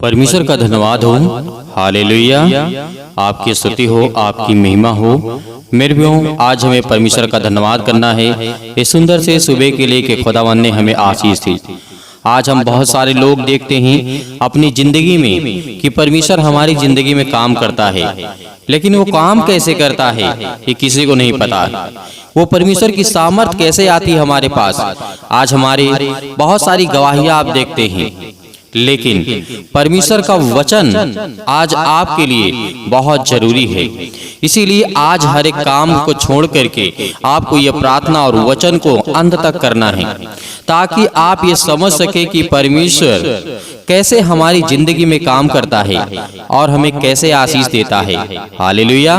परमेश्वर का धन्यवाद हो। हालेलुया। आपकी स्तुति हो, आपकी महिमा हो। मेरे भाइयों, आज हमें परमेश्वर का धन्यवाद करना है इस सुंदर से सुबह के लिए कि खुदावन ने हमें आशीष दी। आज हम बहुत सारे लोग देखते हैं अपनी जिंदगी में कि परमेश्वर हमारी जिंदगी में काम करता है, लेकिन वो काम कैसे करता है ये किसी को नहीं पता। वो परमेश्वर की सामर्थ कैसे आती है हमारे पास। आज हमारे बहुत सारी गवाहियां आप देखते हैं, लेकिन परमेश्वर का वचन आज आपके लिए बहुत जरूरी है। इसीलिए आज हर एक काम को छोड़ करके आपको ये प्रार्थना और वचन को अंत तक करना है, ताकि आप ये समझ सके कि परमेश्वर कैसे हमारी जिंदगी में काम करता है और हमें कैसे आशीष देता है। हालेलुया।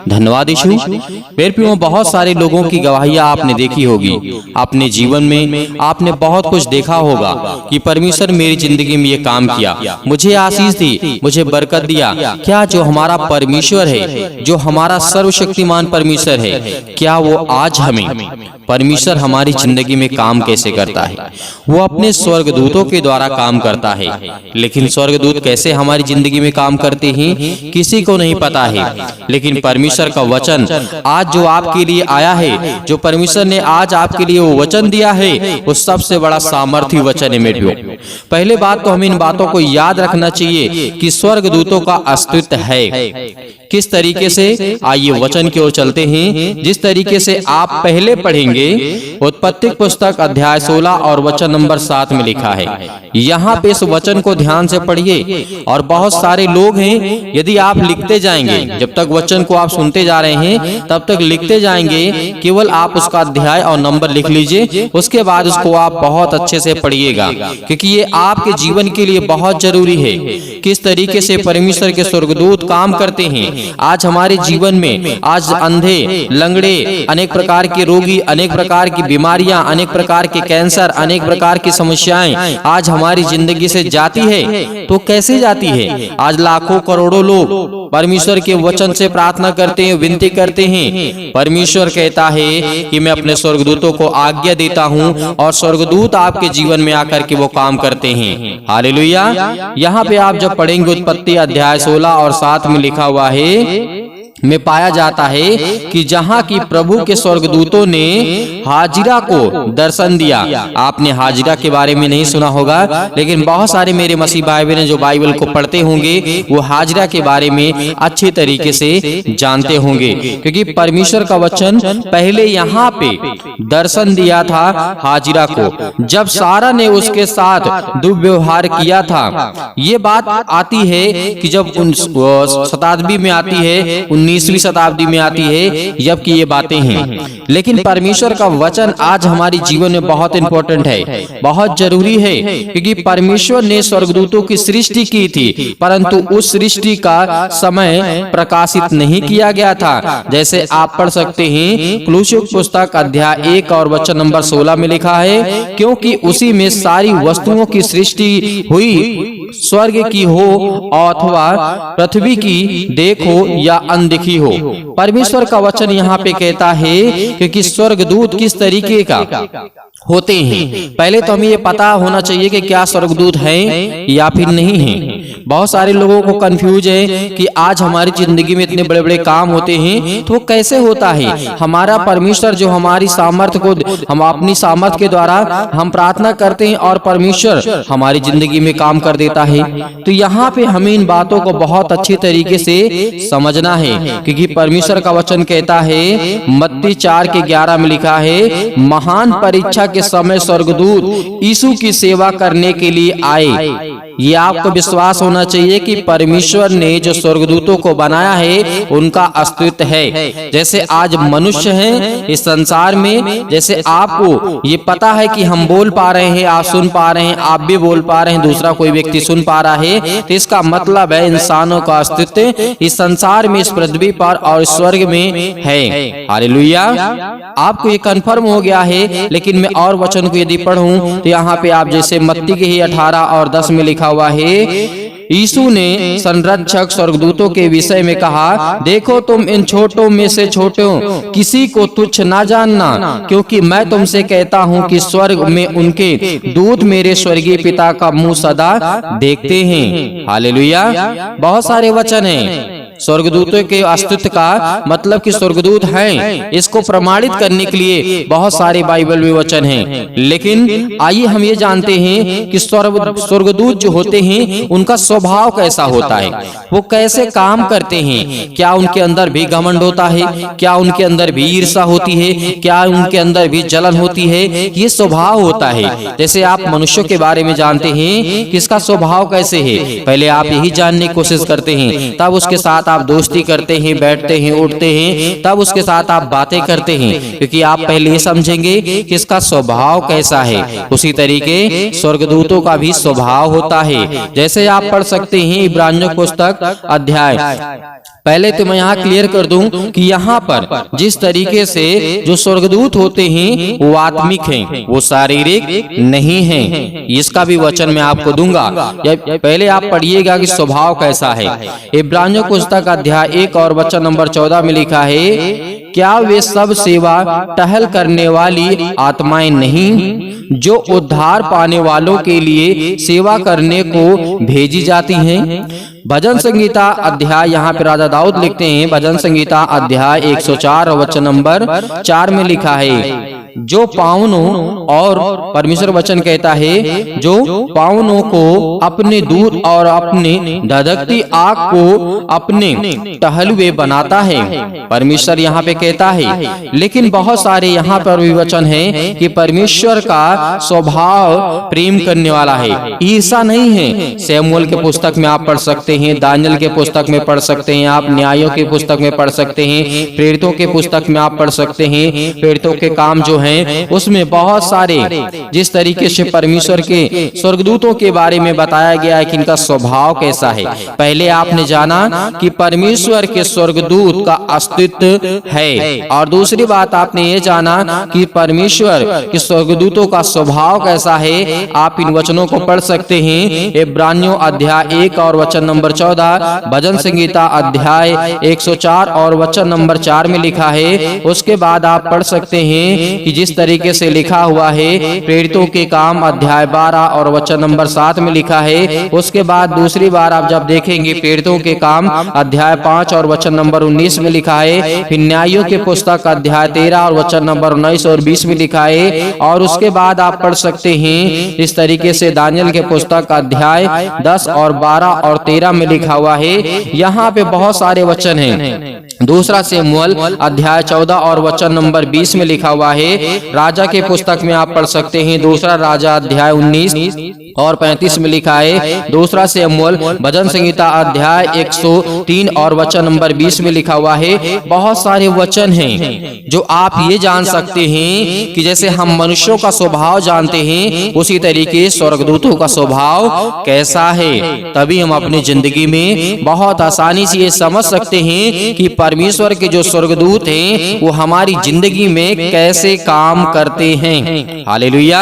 धन्यवाद यीशु। मेरे प्रियो, बहुत सारे लोगों की गवाहियां आपने देखी होगी अपने जीवन में। आपने बहुत कुछ देखा होगा कि परमेश्वर मेरी जिंदगी में ये काम किया, मुझे आशीष दी, मुझे बरकत दिया। क्या जो हमारा परमेश्वर है, जो हमारा सर्वशक्तिमान परमेश्वर है, क्या वो आज हमें परमेश्वर हमारी जिंदगी में काम कैसे करता है? वो अपने स्वर्गदूतों के द्वारा काम करता है। लेकिन स्वर्गदूत कैसे हमारी जिंदगी में काम करते हैं किसी को नहीं पता है। लेकिन परमेश्वर का वचन आज जो आपके लिए आया है, जो परमेश्वर ने आज आपके लिए वो वचन दिया है, वो सबसे बड़ा सामर्थी वचन है मेरे भाइयों। पहले बात तो हमें इन बातों को याद रखना चाहिए कि स्वर्गदूतों का अस्तित्व है। किस तरीके से आइए वचन की ओर चलते हैं। जिस तरीके से आप पहले पढ़ेंगे उत्पत्ति पुस्तक अध्याय 16 और वचन नंबर 7 में लिखा है। यहाँ पे इस वचन को ध्यान से पढ़िए। और बहुत सारे लोग हैं, यदि आप लिखते जाएंगे, जब तक वचन को आप सुनते जा रहे हैं तब तक लिखते जाएंगे, केवल आप उसका अध्याय और नंबर लिख लीजिए, उसके बाद उसको आप बहुत अच्छे से पढ़िएगा, क्योंकि ये आपके जीवन के लिए बहुत जरूरी है। किस तरीके से परमेश्वर के स्वर्गदूत काम करते हैं आज हमारे जीवन में। आज अंधे, लंगड़े, अनेक प्रकार के रोगी, अनेक प्रकार की बीमारियां, अनेक प्रकार के कैंसर, अनेक प्रकार की समस्याएं आज हमारी जिंदगी से जाती है। तो कैसे जाती है? आज लाखों करोड़ों लोग परमेश्वर के वचन से प्रार्थना करते हैं, विनती करते हैं। परमेश्वर कहता है कि मैं अपने स्वर्गदूतों को आज्ञा देता हूं और स्वर्गदूत आपके जीवन में आकर के वो काम करते हैं। हालेलुया। यहाँ पे आप जब पढ़ेंगे उत्पत्ति अध्याय 16 और 7 में लिखा हुआ है में पाया जाता है कि जहां की प्रभु के स्वर्गदूतों ने हाजिरा को दर्शन दिया। आपने हाजिरा के बारे में नहीं सुना होगा, लेकिन बहुत सारे मेरे मसीह भाई बहन जो बाइबल को पढ़ते होंगे वो हाजिरा के बारे में अच्छे तरीके से जानते होंगे, क्योंकि परमेश्वर का वचन पहले यहाँ पे दर्शन दिया था हाजिरा को, जब सारा ने उसके साथ दुर्व्यवहार किया था। ये बात आती है कि जब शताब्दी में आती है, 19वीं शताब्दी में आती है, जबकि ये बातें हैं। लेकिन परमेश्वर का वचन आज हमारे जीवन में बहुत इंपॉर्टेंट है, बहुत जरूरी है, क्योंकि परमेश्वर ने स्वर्गदूतों की सृष्टि की थी, परंतु उस सृष्टि का समय प्रकाशित नहीं किया गया था। जैसे आप पढ़ सकते हैं कुलुस्सी पुस्तक अध्याय 1 और वचन नंबर 16 में लिखा है, क्योंकि उसी में सारी वस्तुओं की सृष्टि हुई, स्वर्ग की हो अथवा पृथ्वी की देखो या अनदेखी हो। परमेश्वर का वचन यहाँ पे कहता है क्योंकि स्वर्गदूत किस तरीके का होते हैं। पहले तो हमें ये पता होना चाहिए कि क्या स्वर्गदूत हैं या फिर नहीं हैं। बहुत सारे लोगों को कंफ्यूज है कि आज हमारी जिंदगी में इतने बड़े बड़े काम होते हैं, तो कैसे होता है? हमारा परमेश्वर जो हमारी सामर्थ्य को, हम अपनी सामर्थ्य के द्वारा हम प्रार्थना करते हैं और परमेश्वर हमारी जिंदगी में काम कर देता है। तो यहाँ पे हमें इन बातों को बहुत अच्छी तरीके से समझना है, क्योंकि परमेश्वर का वचन कहता है मत्ती 4:11 में लिखा है, महान परीक्षा के समय स्वर्गदूत यीशु की सेवा करने के लिए आए। ये आपको विश्वास होना चाहिए कि परमेश्वर ने जो स्वर्गदूतों को बनाया है उनका अस्तित्व है। जैसे आज मनुष्य हैं इस संसार में, जैसे आपको ये पता है कि हम बोल पा रहे हैं, आप सुन पा रहे हैं, आप भी बोल पा रहे हैं, दूसरा कोई व्यक्ति सुन पा रहा है, तो इसका मतलब है इंसानों का अस्तित्व इस संसार में, इस पृथ्वी पर और स्वर्ग में है। हालेलुया। आपको ये कंफर्म हो गया है। लेकिन मैं और वचन को यदि पढ़ूं तो यहाँ पे आप जैसे मत्ती के ही 18 और 10 में लिखा हुआ है, यीशु ने संरक्षक स्वर्गदूतों के विषय में कहा, देखो तुम इन छोटों में से छोटों किसी को तुच्छ ना जानना, क्योंकि मैं तुमसे कहता हूँ कि स्वर्ग में उनके दूत मेरे स्वर्गीय पिता का मुंह सदा देखते हैं। हालेलुया। बहुत सारे वचन हैं स्वर्गदूतों के अस्तित्व का, मतलब कि स्वर्गदूत हैं, इसको प्रमाणित करने के लिए बहुत सारे बाइबल में वचन हैं। लेकिन आइए हम ये जानते हैं कि स्वर्गदूत जो होते हैं उनका स्वभाव कैसा होता है, वो कैसे काम करते हैं। क्या उनके अंदर भी घमंड होता है? क्या उनके अंदर भी ईर्ष्या होती है? क्या उनके अंदर भी जलन होती है? ये स्वभाव होता है। जैसे आप मनुष्यों के बारे में जानते हैं कि इसका स्वभाव कैसे है, पहले आप यही जानने की कोशिश करते हैं, तब उसके साथ आप दोस्ती करते हैं, बैठते हैं, उठते हैं, तब उसके साथ आप बातें करते हैं, क्योंकि आप पहले ये समझेंगे कि इसका स्वभाव कैसा है। उसी तरीके स्वर्गदूतों का भी स्वभाव होता है। जैसे आप पढ़ सकते हैं इब्रानियों पुस्तक अध्याय, पहले तो मैं यहाँ क्लियर कर दूं कि यहाँ पर जिस तरीके से जो स्वर्गदूत होते हैं वो आत्मिक हैं, वो शारीरिक नहीं हैं। इसका भी वचन मैं आपको दूंगा। पहले आप पढ़िएगा कि स्वभाव कैसा है। इब्रानियों पुस्तक अध्याय 1 और वचन नंबर 14 में लिखा है, क्या वे सब सेवा टहल करने वाली आत्माएं नहीं जो उद्धार पाने वालों के लिए सेवा करने को भेजी जाती हैं? भजन संगीता अध्याय, यहाँ पे राजा दाऊद लिखते हैं, भजन संगीता अध्याय 104 वचन नंबर 4 में लिखा है, जो पावनों, और परमेश्वर वचन कहता है, जो पावनों को अपने दूत और अपने धधकती आग को अपने टहलुए बनाता है। परमेश्वर यहाँ पे कहता है। लेकिन बहुत सारे यहाँ पर भी वचन है कि परमेश्वर का स्वभाव प्रेम करने वाला है, ईर्ष्या नहीं है। शमूएल के पुस्तक में आप पढ़ सकते हैं, दानियेल के पुस्तक में पढ़ सकते हैं, आप न्यायों के पुस्तक में पढ़ सकते हैं, प्रेरितों के पुस्तक में आप पढ़ सकते हैं। प्रेरितों के काम जो हैं उसमें बहुत सारे जिस तरीके से परमेश्वर के स्वर्गदूतों के बारे में बताया गया है कि इनका स्वभाव कैसा है। पहले आपने जाना कि परमेश्वर के स्वर्गदूत का अस्तित्व है, और दूसरी बात आपने ये जाना कि परमेश्वर के स्वर्गदूतों का स्वभाव कैसा है। आप इन वचनों को पढ़ सकते हैं इब्रानियों अध्याय 1 और वचन नंबर 14, भजन संगीता अध्याय 104 और वचन नंबर 4 में लिखा है। उसके बाद आप पढ़ सकते हैं कि जिस तरीके से लिखा हुआ है प्रेरितों के काम अध्याय 12 और वचन नंबर 7 में लिखा है। उसके बाद दूसरी बार आप जब देखेंगे प्रेरितों के काम अध्याय 5 और वचन नंबर 19 में लिखा है। फिर न्यायों के पुस्तक अध्याय 13 और वचन नंबर 19 और 20 में लिखा है। और उसके बाद आप पढ़ सकते हैं इस तरीके से दानियेल के पुस्तक अध्याय 10 और 12 और 13 में लिखा हुआ है। यहाँ पे बहुत सारे वचन हैं। दूसरा शमूएल अध्याय 14 और वचन नंबर 20 में लिखा हुआ है। राजा के पुस्तक में आप पढ़ सकते हैं दूसरा राजा अध्याय 19 और 35 में लिखा है। दूसरा शमूएल भजन संगीता अध्याय 103 और वचन नंबर 20 में लिखा हुआ है। बहुत सारे वचन हैं जो आप ये जान सकते हैं कि जैसे हम मनुष्यों का स्वभाव जानते हैं उसी तरीके स्वर्गदूतों का स्वभाव कैसा है। तभी हम अपनी जिंदगी में बहुत आसानी से ये समझ सकते हैं कि परमेश्वर के जो स्वर्गदूत हैं वो हमारी जिंदगी में कैसे काम करते हैं। हालेलुया,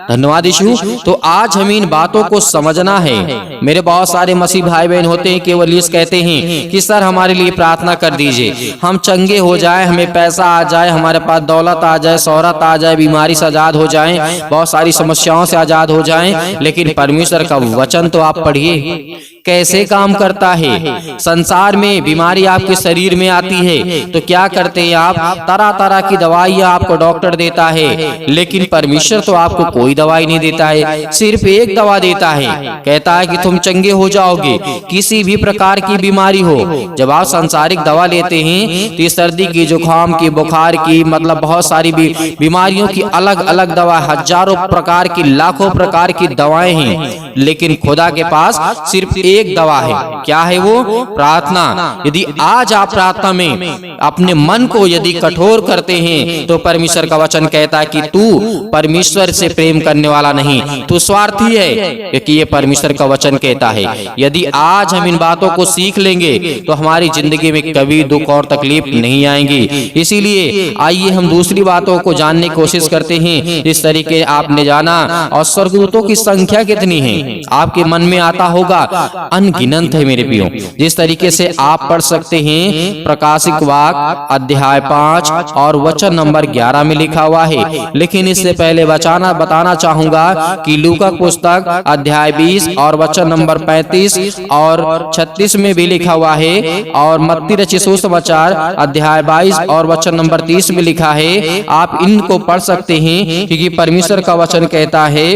धन्यवाद यीशु। तो आज हमें इन बातों को समझना है। मेरे बहुत सारे मसीह भाई बहन होते हैं, केवल ये कहते हैं कि सर हमारे लिए प्रार्थना कर दीजिए, हम चंगे हो जाए, हमें पैसा आ जाए, हमारे पास दौलत आ जाए, शोहरत आ जाए, बीमारी से आजाद हो जाएं, बहुत सारी समस्याओं से आजाद हो जाएं। लेकिन परमेश्वर का वचन तो आप पढ़िए कैसे काम करता है। संसार में बीमारी आपके शरीर में आती है तो क्या करते हैं आप? तरह तरह की दवाइयां आपको डॉक्टर देता है, लेकिन परमेश्वर तो आपको कोई दवाई नहीं देता है, सिर्फ एक दवा देता है। कहता है कि तुम चंगे हो जाओगे किसी भी प्रकार की बीमारी हो। जब आप सांसारिक दवा लेते हैं तो सर्दी की, जुकाम की, बुखार की, मतलब बहुत सारी बीमारियों की अलग अलग दवा, हजारों प्रकार की, लाखों प्रकार की दवाएं हैं। लेकिन खुदा के पास सिर्फ एक दवा है। क्या है वो? प्रार्थना। यदि आज आप प्रार्थना में अपने मन को यदि कठोर करते हैं तो परमेश्वर का वचन कहता है कि तू परमेश्वर से प्रेम करने वाला नहीं, तू स्वार्थी है, क्योंकि ये परमेश्वर का वचन कहता है। यदि आज हम इन बातों को सीख लेंगे तो हमारी जिंदगी में कभी दुख और तकलीफ नहीं आएंगी। इसीलिए आइए हम दूसरी बातों को जानने की कोशिश करते हैं। इस तरीके आपने जाना और स्वर्गदूतों की संख्या कितनी है? आपके मन में आता होगा अनगिनत है मेरे प्रियो। जिस तरीके से आप पढ़ सकते हैं प्रकाशिक वाक्य अध्याय 5 और वचन नंबर 11 में लिखा हुआ है। लेकिन इससे पहले बताना चाहूंगा कि लूका पुस्तक अध्याय 20 और वचन नंबर 35 और 36 में भी लिखा हुआ है, और मत्ती रचित सुसमाचार अध्याय 22 और वचन नंबर 30 में लिखा है। आप इनको पढ़ सकते हैं क्योंकि परमेश्वर का वचन कहता है,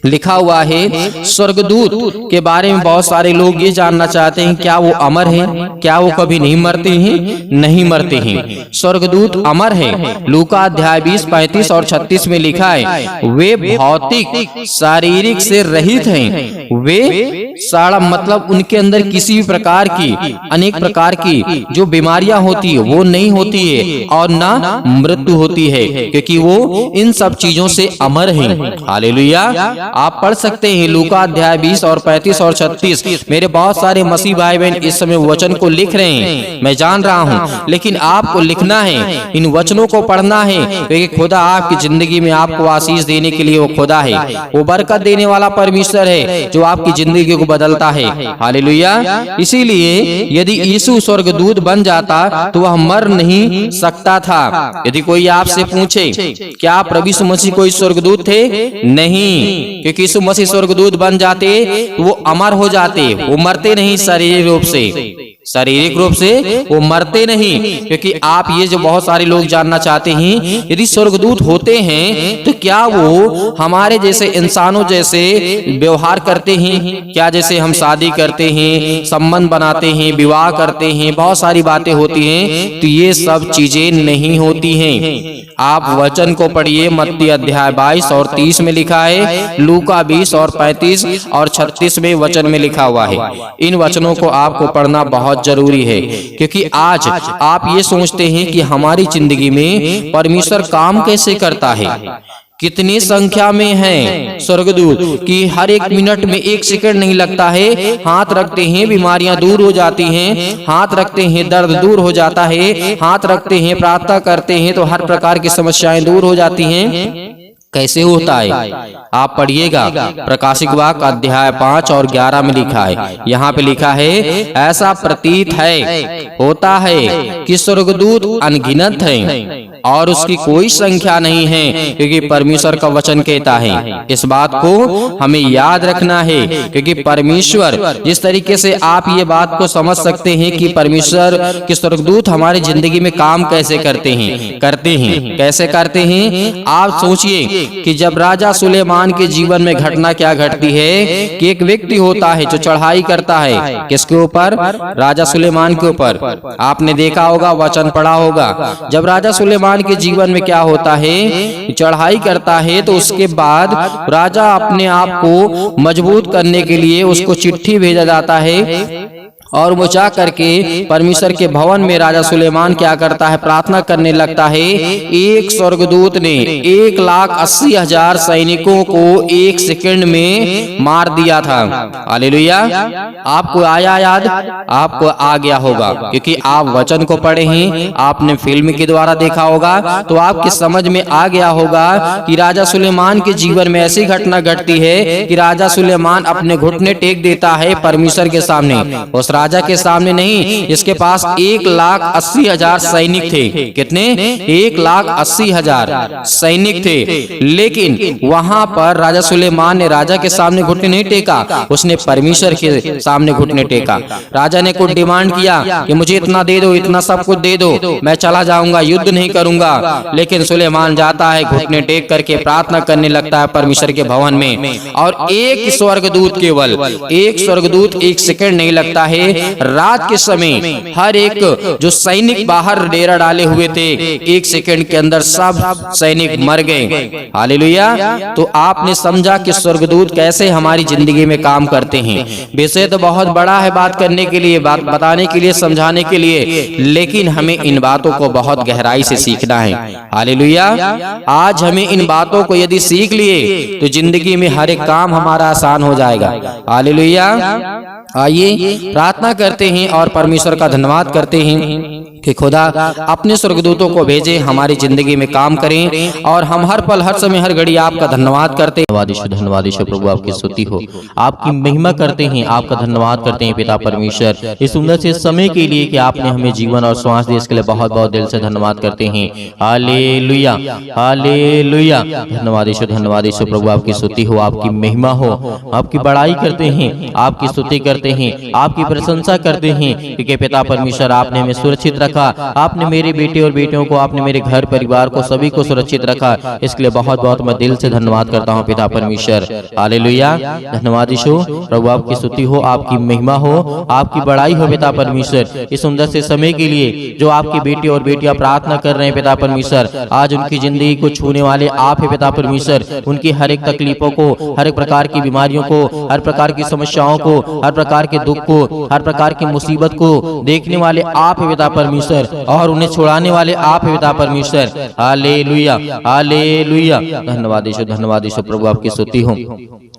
लिखा हुआ है, स्वर्गदूत के बारे में बहुत सारे लोग ये जानना चाहते हैं क्या वो अमर हैं, क्या वो कभी नहीं मरते हैं? नहीं मरते हैं, स्वर्गदूत अमर हैं। लूका अध्याय 20, 35 और 36 में लिखा है, वे भौतिक शारीरिक से रहित हैं, वे सारा मतलब उनके अंदर किसी भी प्रकार की अनेक प्रकार की जो बीमारियां होती है वो नहीं होती है और ना मृत्यु होती है, क्योंकि वो इन सब चीजों से अमर हैं। हालेलुया। आप पढ़ सकते हैं लूका अध्याय 20 और 35 और 36। मेरे बहुत सारे मसीह भाई बहन इस समय वचन को लिख रहे हैं, मैं जान रहा हूं, लेकिन आपको लिखना है, इन वचनों को पढ़ना है, क्योंकि खुदा आपकी जिंदगी में आपको आशीष देने के लिए वो खुदा है, वो बरकत देने वाला परमेश्वर है जो आपकी जिंदगी को बदलता है। हालेलुया। इसीलिए यदि यीशु स्वर्गदूत बन जाता तो वह मर नहीं सकता था। यदि कोई आपसे पूछे क्या प्रभु यीशु मसीह कोई स्वर्गदूत थे? नहीं, क्योंकि यीशु मसीह स्वर्गदूत बन जाते तो वो अमर हो जाते, वो मरते नहीं शारीरिक रूप से, शारीरिक रूप से वो मरते नहीं। क्योंकि आप ये जो बहुत सारे लोग जानना चाहते हैं, यदि स्वर्गदूत होते हैं तो क्या वो हमारे जैसे इंसानों जैसे व्यवहार करते हैं? क्या जैसे हम शादी करते हैं, संबंध बनाते हैं, विवाह करते हैं, बहुत सारी बातें होती हैं, तो ये सब चीजें नहीं होती हैं। आप वचन को पढ़िए, मत्ती अध्याय 22 और 30 में लिखा है, लूका 20 और 35 और 36 में वचन में लिखा हुआ है। इन वचनों को आपको पढ़ना बहुत जरूरी है, क्योंकि आज आप ये सोचते हैं कि हमारी जिंदगी में परमेश्वर काम कैसे करता है, कितनी संख्या में हैं स्वर्गदूत कि हर एक मिनट में एक सेकंड नहीं लगता है, हाथ रखते हैं बीमारियां दूर हो जाती हैं, हाथ रखते हैं दर्द दूर हो जाता है, हाथ रखते हैं प्रार्थना करते हैं तो हर प्रकार की समस्याएं दूर हो जाती हैं। कैसे होता है? आप पढ़िएगा प्रकाशिक वाक्य अध्याय 5 और 11 में लिखा है, यहाँ पे लिखा है, ऐसा प्रतीत है होता है कि स्वर्गदूत अनगिनत हैं और उसकी कोई संख्या नहीं है, क्योंकि परमेश्वर का वचन कहता है। इस बात को हमें याद रखना है, क्योंकि परमेश्वर जिस तरीके से आप ये बात को समझ सकते हैं कि परमेश्वर के स्वर्गदूत हमारी जिंदगी में काम कैसे करते हैं कैसे करते हैं। आप सोचिए कि जब राजा सुलेमान के जीवन में घटना क्या घटती है कि एक व्यक्ति होता है जो चढ़ाई करता है, किसके ऊपर? राजा सुलेमान के ऊपर। आपने देखा होगा, वचन पढ़ा होगा, जब राजा सुलेमान के जीवन में क्या होता है, चढ़ाई करता है, तो उसके बाद राजा अपने आप को मजबूत करने के लिए उसको चिट्ठी भेजा जाता है, और वो जा करके परमेश्वर के भवन में राजा सुलेमान क्या करता है, प्रार्थना करने लगता है। एक स्वर्गदूत ने 1,80,000 सैनिकों को एक सेकंड में मार दिया था। हालेलुया। आपको आया याद? आपको आ गया होगा, क्योंकि आप वचन को पढ़े हैं, आपने फिल्म के द्वारा देखा होगा, तो आपके समझ में आ गया होगा कि राजा सुलेमान के जीवन में ऐसी घटना घटती है कि राजा सुलेमान अपने घुटने टेक देता है परमेश्वर के सामने। उस राजा के सामने नहीं, इसके पास 1,80,000 सैनिक थे। कितने? 1,80,000 सैनिक थे, लेकिन वहां पर राजा सुलेमान ने राजा के सामने घुटने नहीं टेका, उसने परमेश्वर के सामने घुटने टेका। राजा ने कुछ डिमांड किया कि मुझे इतना दे दो, इतना सब कुछ दे दो, मैं चला जाऊंगा, युद्ध नहीं करूंगा। लेकिन सुलेमान जाता है, घुटने टेक करके प्रार्थना करने लगता है परमेश्वर के भवन में, और एक स्वर्गदूत, केवल एक स्वर्गदूत, एक सेकंड नहीं लगता है, रात के समय हर एक जो सैनिक बाहर डेरा डाले हुए थे, एक सेकंड के अंदर सब सैनिक मर गए। हालेलुया। तो आपने समझा कि स्वर्गदूत कैसे हमारी जिंदगी में काम करते हैं। विषय तो बहुत बड़ा है बात करने के लिए, बात बताने के लिए, समझाने के लिए, लेकिन हमें इन बातों को बहुत गहराई से सीखना है। हालेलुया। आज हमें इन बातों को यदि सीख लिए तो जिंदगी में हर एक काम हमारा आसान हो जाएगा। हालेलुया। आइए प्रार्थना करते हैं और परमेश्वर का धन्यवाद करते हैं। कि खुदा अपने स्वर्गदूतों को भेजे, हमारी जिंदगी में काम करें और हम हर पल हर समय हर घड़ी आपका धन्यवाद करते हैं। धन्यवाद ईश्वर प्रभु, आपकी स्तुति हो, आपकी महिमा करते हैं, आपका धन्यवाद करते हैं पिता परमेश्वर इस सुंदर से समय के लिए कि आपने हमें जीवन और श्वास दिए, इसके लिए बहुत बहुत दिल से धन्यवाद करते हैं। Hallelujah hallelujah. धन्यवाद ईश्वर प्रभु, आपकी स्तुति हो, आपकी महिमा हो, आपकी बड़ाई करते हैं, आपकी स्तुति करते हैं, आपकी प्रशंसा करते हैं क्योंकि पिता परमेश्वर आपने हमें सुरक्षित रखा, आपने मेरे बेटे और बेटियों को, आपने मेरे घर परिवार को, सभी को सुरक्षित रखा। इसके लिए बहुत बहुत मैं दिल से धन्यवाद करता हूँ पिता परमेश्वर। हालेलुया। धन्यवाद ईश्वर प्रभु, आपकी स्तुति हो, आपकी महिमा हो, आपकी बड़ाई हो पिता परमेश्वर इस सुंदर से समय के लिए जो आपके बेटे और बेटियां प्रार्थना कर रहे हैं पिता परमेश्वर। आज उनकी जिंदगी को छूने वाले आप है पिता परमेश्वर, उनकी हर एक तकलीफों को, हर एक प्रकार की बीमारियों को, हर प्रकार की समस्याओं को, हर प्रकार के दुख को, हर प्रकार की मुसीबत को देखने वाले आप है पिता परमेश्वर और उन्हें छुड़ाने वाले आप है पिता परमेश्वर। Hallelujah hallelujah. धन्यवाद ईश्वर प्रभु, आपकी स्तुति हो।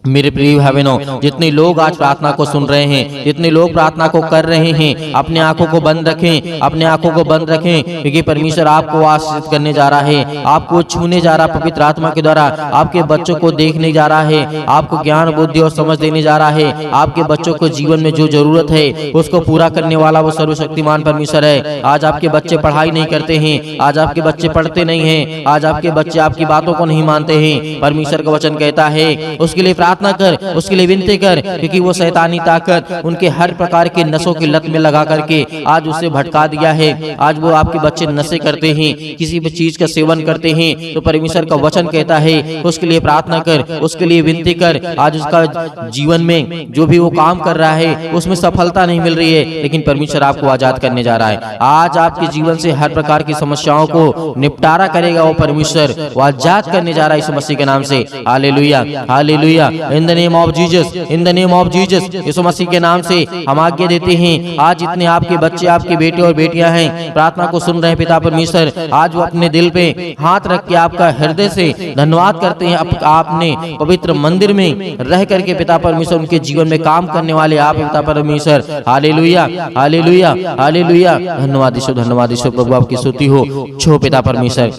मेरे प्रिय भाई बहनों, जितने लोग आज प्रार्थना को सुन रहे हैं, जितने लोग प्रार्थना को कर रहे हैं, अपने आंखों को बंद रखें, अपने आंखों को बंद रखें क्योंकि परमेश्वर आपको आशीषित करने जा रहा है, आपको छूने जा रहा है पवित्र आत्मा के द्वारा, आपके बच्चों को देखने जा रहा है, आपको ज्ञान बुद्धि और समझ देने जा रहा है, आपके बच्चों को जीवन में जो जरूरत है उसको पूरा करने वाला वो सर्वशक्तिमान परमेश्वर है। आज आपके बच्चे पढ़ाई नहीं करते हैं, आज आपके बच्चे पढ़ते नहीं हैं, आज आपके बच्चे आपकी बातों को नहीं मानते हैं। परमेश्वर का वचन कहता है उसके लिए प्रार्थना कर, उसके लिए विनती कर क्योंकि वो शैतानी ताकत उनके हर प्रकार के नशों की लत में लगा करके आज उसे भटका दिया है। आज वो आपके बच्चे नशे करते हैं, किसी भी चीज का सेवन करते हैं, तो परमेश्वर का वचन कहता है उसके लिए प्रार्थना कर, उसके लिए विनती कर। आज उसका जीवन में जो भी वो काम कर रहा है उसमें सफलता नहीं मिल रही है, लेकिन परमेश्वर आपको आजाद करने जा रहा है। आज आपके जीवन से हर प्रकार की समस्याओं को निपटारा करेगा वो परमेश्वर, वो आजाद करने जा रहा है यीशु मसीह के नाम से। Hallelujah hallelujah. In the name of Jesus, in the name of Jesus, यीशु मसीह के नाम से हम आज्ञा देते हैं। आज जितने आपके बच्चे, आपके बेटे और बेटियां हैं प्रार्थना को सुन रहे हैं पिता परमेश्वर, आज वो अपने दिल पे हाथ रख के आपका हृदय से धन्यवाद करते हैं। आपने पवित्र मंदिर में रह करके पिता परमेश्वर उनके जीवन में काम करने वाले आप पिता परमेश्वर। Hallelujah hallelujah hallelujah. धन्यवाद ईश्वर प्रभु, आपकी स्तुति हो। छो पिता परमेश्वर,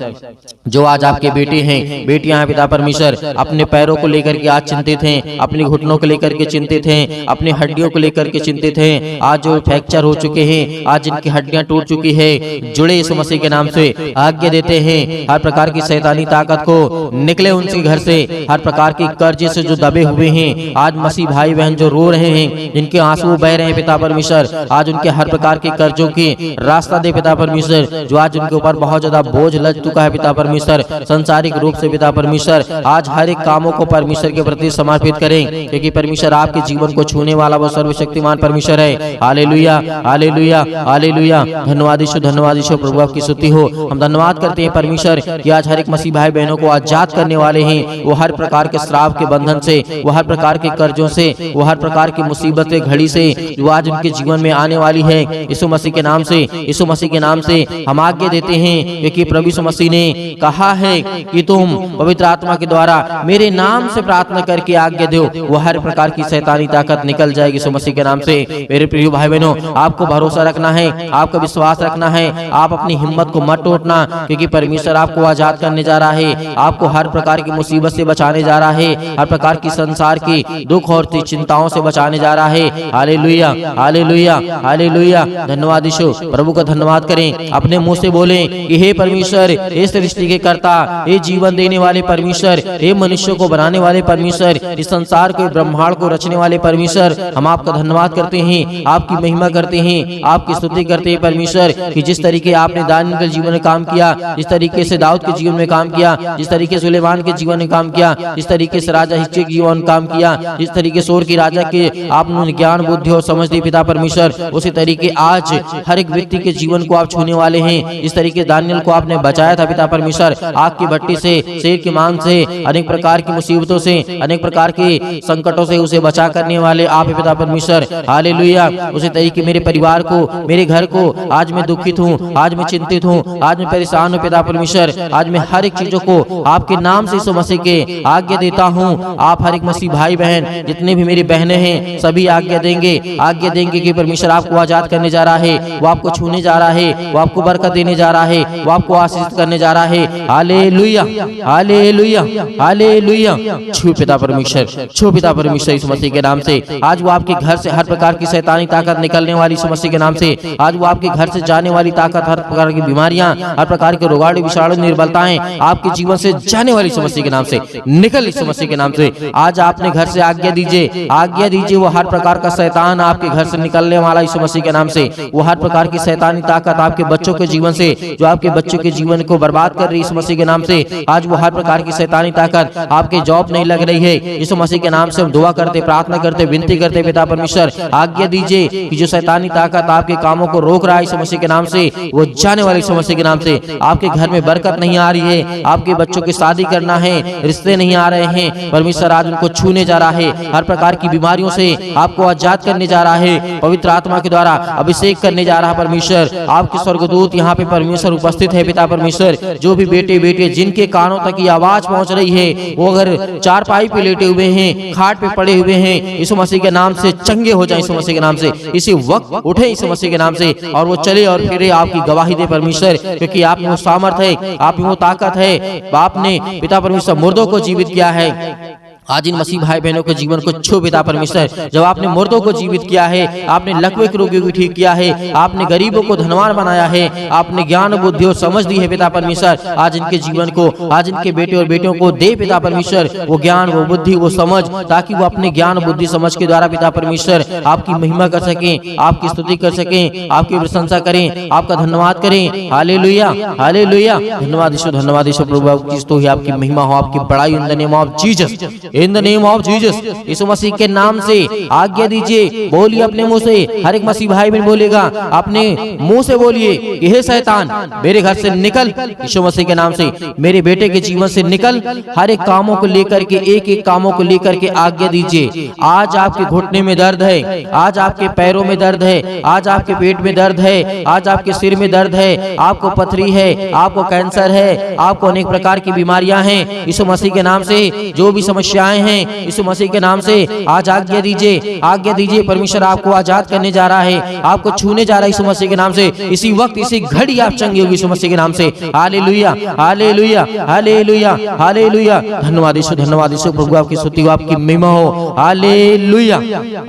जो आज आपके बेटे हैं, बेटियां हैं पिता परमेश्वर, अपने पैरों को लेकर के आज चिंतित हैं, अपने घुटनों को लेकर के चिंतित हैं, अपनी हड्डियों को लेकर के चिंतित हैं, आज जो फ्रैक्चर हो चुके हैं, आज जिनकी हड्डियां टूट चुकी है, जुड़े यीशु मसीह के नाम से आज्ञा देते हैं हर प्रकार की शैतानी ताकत को निकले उनके घर से, हर प्रकार की कर्ज से जो दबे हुए हैं, आज मसीह भाई बहन जो रो रहे हैं, जिनके आंसू बह रहे हैं पिता परमेश्वर, आज उनके हर प्रकार के कर्जों की रास्ता दे पिता परमेश्वर। जो आज उनके ऊपर बहुत ज्यादा बोझ लग चुका है पिता परमेश्वर, संसारिक रूप से पिता परमेश्वर, आज हर एक कामों को परमेश्वर के प्रति समर्पित करें क्योंकि परमेश्वर आपके जीवन को छूने वाला वो सर्वशक्तिमान परमेश्वर है। Hallelujah hallelujah hallelujah. धन्यवाद ईश्वर प्रभु, आपकी स्तुति हो। हम धन्यवाद करते हैं परमेश्वर कि आज हर एक मसीह भाई बहनों को आजाद करने वाले हैं। वो हर प्रकार के श्राप के बंधन से, वो हर प्रकार के कर्जों से, वो हर प्रकार की मुसीबतें घड़ी से जो आज उनके जीवन में आने वाली है, यीशु मसीह के नाम से, यीशु मसीह के नाम से हम आज्ञा देते हैं क्योंकि प्रभु यीशु मसीह ने कहा है कि तुम पवित्र आत्मा के द्वारा मेरे नाम से प्रार्थना करके आज्ञा दो, वो हर प्रकार की शैतानी ताकत निकल जाएगी यीशु मसीह के नाम से। मेरे प्रिय भाई बहनों, आपको भरोसा रखना है, आपका विश्वास रखना है, आप अपनी हिम्मत को मत टूटना क्योंकि परमेश्वर आपको आजाद करने जा रहा है, आपको हर प्रकार की मुसीबत से बचाने जा रहा है, हर प्रकार की संसार की दुख और चिंताओं से बचाने जा रहा है। Hallelujah hallelujah hallelujah. धन्यवाद ईश्वर प्रभु का धन्यवाद करें, अपने मुंह से बोलें कि हे परमेश्वर, हे सृष्टि के कर्ता, हे जीवन देने वाले परमेश्वर, हे मनुष्य को बनाने वाले परमेश्वर, इस संसार को, ब्रह्मांड को रचने वाले परमेश्वर, हम आपका धन्यवाद करते हैं, आपकी महिमा करते हैं, आपकी स्तुति करते हैं परमेश्वर कि जिस तरीके आपने दानियल के जीवन में काम किया, जिस तरीके से दाऊद के जीवन में काम किया, जिस तरीके से सुलेमान के जीवन में काम किया, जिस तरीके से राजा हिजकिय्याह के जीवन में काम किया, जिस तरीके से सोर की राजा के आपने ज्ञान बुद्धि और समझ दी पिता परमेश्वर, उसी तरीके आज हर एक व्यक्ति के जीवन को आप छूने वाले हैं। इस तरीके दानियल को आपने बचाया था पिता परमेश्वर, आग की भट्टी से, शेर की मांग से, अनेक प्रकार की मुसीबतों से, अनेक प्रकार के संकटों से उसे बचा करने वाले आप पिता परमेश्वर। हालेलुया। उसी तरीके मेरे परिवार को, मेरे घर को, आज मैं दुखित हूँ, आज मैं चिंतित हूँ, आज मैं परेशान हूँ पिता परमेश्वर, आज मैं हर एक चीजों को आपके नाम से यीशु मसीह के आज्ञा देता हूँ। आप हर एक मसीह भाई बहन, जितने भी मेरी बहनें हैं, सभी आज्ञा देंगे कि परमेश्वर आपको आजाद करने जा रहा है, वो आपको छूने जा रहा है, वो आपको बरकत देने जा रहा है, वो आपको आशीष करने जा रहा है। Hallelujah, hallelujah, hallelujah. छू पिता परमेश्वर, छू पिता परमेश्वर यीशु मसीह के नाम से। आज वो आपके घर से हर प्रकार की शैतानी ताकत निकलने वाली यीशु मसीह के नाम से। आज वो आपके घर से जाने वाली ताकत, हर प्रकार की बीमारियां, हर प्रकार के रोगाणु विषाणु निर्बलताएं आपके जीवन से जाने वाली यीशु मसीह के नाम से निकल, यीशु मसीह के नाम से। आज आपने घर से आज्ञा दीजिए, आज्ञा दीजिए, वो हर प्रकार का शैतान आपके घर से निकलने वाला यीशु मसीह के नाम से। वो हर प्रकार की शैतानी ताकत आपके बच्चों के जीवन से, जो आपके बच्चों के जीवन को बर्बाद कर रही है यीशु मसीह के नाम से, आज वो हर प्रकार की शैतानी ताकत आपके जॉब नहीं लग रही है, यीशु मसीह के नाम से हम दुआ करते, प्रार्थना करते, विनती करते पिता परमेश्वर, आज्ञा दीजिए कि जो शैतानी ताकत आपके कामों को रोक रहा है यीशु मसीह के नाम से, वो जाने वाले यीशु मसीह के नाम से। आपके घर में बरकत नहीं आ रही है, आपके बच्चों की शादी करना है, रिश्ते नहीं आ रहे हैं, परमेश्वर आज उनको छूने जा रहा है, हर प्रकार की बीमारियों से आपको आजाद करने जा रहा है, पवित्र आत्मा के द्वारा अभिषेक करने जा रहा है परमेश्वर। आपके स्वर्गदूत यहाँ पे परमेश्वर उपस्थित है पिता परमेश्वर। जो भी बेटे बेटे जिनके कानों तक ये आवाज पहुंच रही है, वो अगर चारपाई पे लेटे हुए हैं, खाट पे पड़े हुए हैं, यीशु मसीह के नाम से चंगे हो जाए, यीशु मसीह के नाम से इसी वक्त उठे यीशु मसीह के नाम से, और वो चले और फिरे आपकी गवाही दे परमेश्वर, क्योंकि आप में वो सामर्थ है, आप में वो ताकत है। आपने पिता परमेश्वर मुर्दों को जीवित किया है। आज इन मसीह भाई बहनों के जीवन को छू पिता परमेश्वर। जब आपने मुर्दों को जीवित किया है, आपने लकवे के रोगियों को ठीक किया है, आपने गरीबों को धनवान बनाया है, आपने ज्ञान बुद्धि और समझ दी है पिता परमेश्वर। आज इनके जीवन को, आज इनके बेटे और बेटियों को दे पिता परमेश्वर वो ज्ञान, वो बुद्धि, वो समझ, ताकि वो अपने ज्ञान बुद्धि समझ के द्वारा पिता परमेश्वर आपकी महिमा कर सकें, आपकी स्तुति कर सकें, आपकी प्रशंसा करें, आपका धन्यवाद करें। Hallelujah, hallelujah. धन्यवाद यीशु, धन्यवाद यीशु प्रभु, आपकी स्तुति, आपकी महिमा हो, आपकी बड़ाई in the name of Jesus, in the name of Jesus. यीशु मसीह के नाम से आज्ञा दीजिए, बोलिए अपने मुंह से, हर एक मसीह भाई बहन बोलेगा, अपने मुंह से बोलिए कि हे शैतान मेरे घर से निकल, यीशु मसीह के नाम से मेरे बेटे के जीवन से निकल। हर एक कामों को लेकर के, एक एक कामों को लेकर के आज्ञा दीजिए। आज आपके घुटने में दर्द है, आज आपके पैरों में दर्द है, आज आपके पेट में दर्द है, आज आपके सिर में दर्द है, आपको पथरी है, आपको कैंसर है, आपको अनेक प्रकार की बीमारियां हैं, यीशु मसीह के नाम से जो भी समस्याएं हैं, यीशु मसीह के नाम से आज आज्ञा दीजिए, आज्ञा दीजिए। परमेश्वर आपको आजाद करने जा रहा है, आपको छूने जा रहा है यीशु मसीह के नाम से। इसी वक्त, इसी घड़ी आप चंगे होगी यीशु मसीह के नाम से। Hallelujah, hallelujah, hallelujah, hallelujah. धन्यवाद यीशु, धन्यवाद यीशु प्रभु, आपकी स्तुति हो, आपकी महिमा हो। Hallelujah,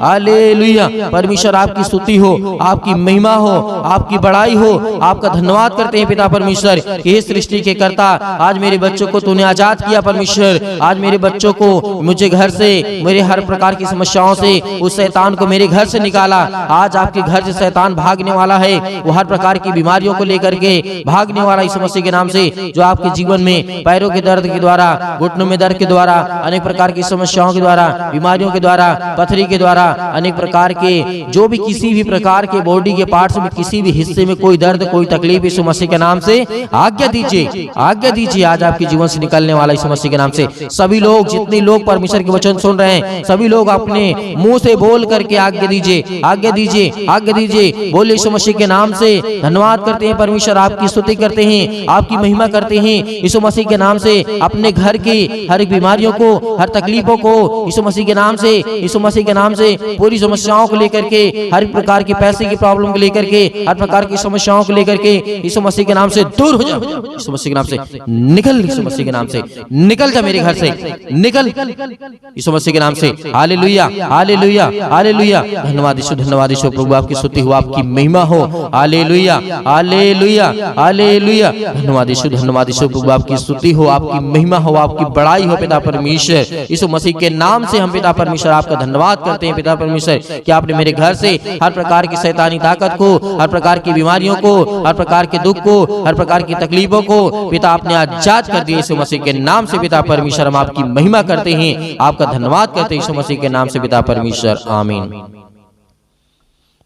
hallelujah. परमेश्वर आपकी स्तुति हो, आपकी महिमा हो, आपकी बड़ाई हो। आपका धन्यवाद करते हैं पिता परमेश्वर कि हे सृष्टि के कर्ता, आज मेरे बच्चों को तूने आजाद किया परमेश्वर। आज मेरे बच्चों को, मुझे घर से, मेरे हर प्रकार की समस्याओं से, उस शैतान को मेरे घर से निकाला। आज आपके घर से शैतान भागने वाला है, वो हर प्रकार की बीमारियों को लेकर के भागने वाला यीशु मसीह के नाम से। जो आपके जीवन में पैरों के दर्द के द्वारा, घुटनों में दर्द के द्वारा, अनेक प्रकार की समस्याओं के द्वारा, बीमारियों के द्वारा, पथरी के द्वारा, अनेक प्रकार के जो भी किसी भी प्रकार के बॉडी के पार्ट्स में किसी भी हिस्से में कोई दर्द, कोई तकलीफ, यीशु मसीह के नाम से आज्ञा दीजिए, आज्ञा दीजिए। आज आपके जीवन से निकलने वाला यीशु मसीह के नाम से सभी लोग, जितने लोग परमेश्वर के वचन सुन रहे हैं, सभी लोग अपने मुंह से बोल करके आज्ञा दीजिए, आज्ञा दीजिए, आज्ञा दीजिए। बोले यीशु मसीह के नाम से धन्यवाद करते हैं परमेश्वर, आपकी स्तुति करते हैं, आपकी महिमा करते हैं। यीशु मसीह के नाम से अपने घर की हर एक बीमारियों को, हर तकलीफों को यीशु मसीह के नाम से, यीशु मसीह के नाम से पूरी समस्याओं को लेकर के, हर प्रकार की पैसे की प्रॉब्लम को लेकर के, हर प्रकार की समस्याओं को लेकर के यीशु मसीह के नाम से दूर हो जाओ। यीशु मसीह के नाम से निकल, यीशु मसीह के नाम से निकल जा, मेरे घर से निकल यीशु मसीह के नाम से। Hallelujah, hallelujah, hallelujah. धन्यवाद यीशु, धन्यवाद यीशु प्रभु, आपकी स्तुति हो, आपकी महिमा हो। Hallelujah, hallelujah, hallelujah. धन्यवाद यीशु, धन्यवाद यीशु प्रभु, आपकी स्तुति हो, आपकी महिमा हो, आपकी बड़ाई हो पिता परमेश्वर। यीशु मसीह के नाम से हम पिता परमेश्वर आपका धन्यवाद करते हैं पिता परमेश्वर कि आपने मेरे घर से हर प्रकार की शैतानी ताकत को, हर प्रकार की बीमारियों को, हर प्रकार के दुख को, हर प्रकार की तकलीफों को पिता आपने आजाद कर दिया। यीशु मसीह के नाम से पिता परमेश्वर हम आपकी महिमा करते हैं, आपका धन्यवाद करते हैं यीशु मसीह के नाम से पिता परमेश्वर, आमीन।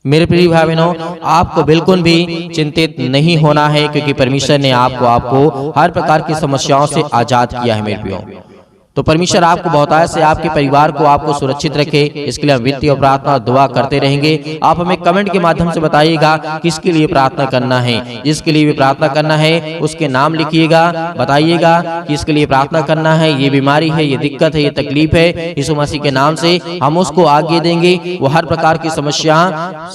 मेरे प्रिय भाई बहनों, आपको बिल्कुल भी चिंतित नहीं होना है, क्योंकि परमेश्वर ने आपको हर प्रकार की समस्याओं से आजाद किया है। मेरे प्रियो, तो परमेश्वर आपको बहुतायत से आपके परिवार को आपको सुरक्षित रखे, इसके लिए हम विनती और प्रार्थना और दुआ करते रहेंगे। आप हमें कमेंट के माध्यम से बताइएगा किसके लिए प्रार्थना करना है। जिसके लिए भी प्रार्थना करना है उसके नाम लिखिएगा, बताइएगा कि इसके लिए प्रार्थना करना है, ये बीमारी है, ये दिक्कत है, ये तकलीफ है, यीशु मसीह के नाम से हम उसको आगे देंगे। वो हर प्रकार की समस्या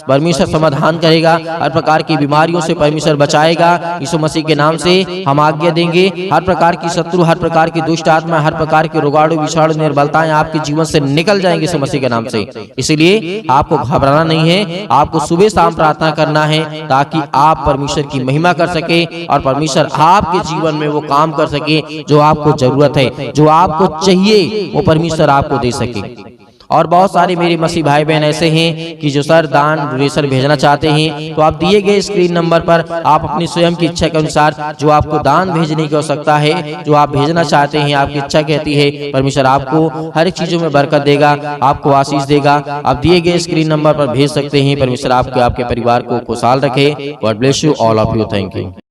परमेश्वर समाधान करेगा, हर प्रकार की बीमारियों से परमेश्वर बचाएगा। यीशु मसीह के नाम से हम आज्ञा देंगे, हर प्रकार की शत्रु, हर प्रकार की दुष्ट आत्मा, हर प्रकार के रोगाणु विषाणु निर्बलताएं आपके जीवन से निकल जाएंगे यीशु मसीह के नाम से। इसलिए आपको घबराना नहीं है, आपको सुबह शाम प्रार्थना करना है ताकि आप परमेश्वर की महिमा कर सके और परमेश्वर आपके जीवन में वो काम कर सके जो आपको जरूरत है, जो आपको चाहिए वो परमेश्वर आपको दे सके। और बहुत सारे मेरे मसीह भाई बहन ऐसे हैं कि जो सर दान डोनेशन भेजना चाहते हैं, तो आप दिए गए स्क्रीन नंबर पर आप अपनी स्वयं की इच्छा के अनुसार जो आपको दान भेजने की आवश्यकता है, जो आप भेजना चाहते हैं, आपकी इच्छा कहती है, परमेश्वर आपको हर एक चीजों में बरकत देगा, आपको आशीष देगा। आप दिए गए स्क्रीन नंबर पर भेज सकते हैं। परमेश्वर आपके परिवार को खुशहाल रखे। God bless you all of you. Thank you.